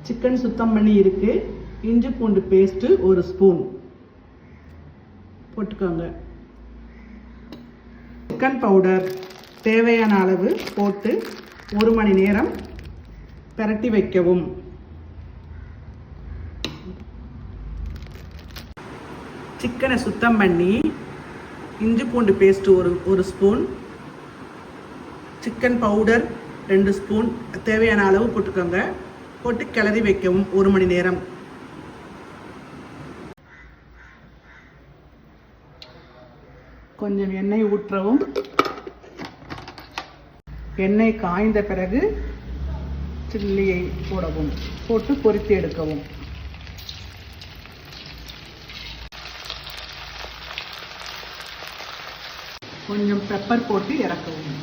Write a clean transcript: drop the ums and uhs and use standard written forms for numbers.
Chicken சுத்தம் பண்ணி இருக்கு. இஞ்சி பூண்டு பேஸ்ட் 1 ஸ்பூன் போட்டுக்கோங்க. சிக்கன் பவுடர் தேவையான அளவு போட்டு 1 மணி நேரம் பிரட்டி வைக்கவும். சிக்கனை சுத்தம் பண்ணி இஞ்சி பூண்டு paste 1 spoon, chicken powder 2 spoon தேவையான அளவு போட்டுக்கோங்க. போட்டு கிளறி வைக்கவும் 1 மணி நேரம். கொஞ்சம் எண்ணெய் ஊற்றவும். எண்ணெய் காய்ந்த பிறகு சில்லியை போடவும். போட்டு பொரித்து எடுக்கவும். கொஞ்சம் பெப்பர் போட்டு இறக்கவும்.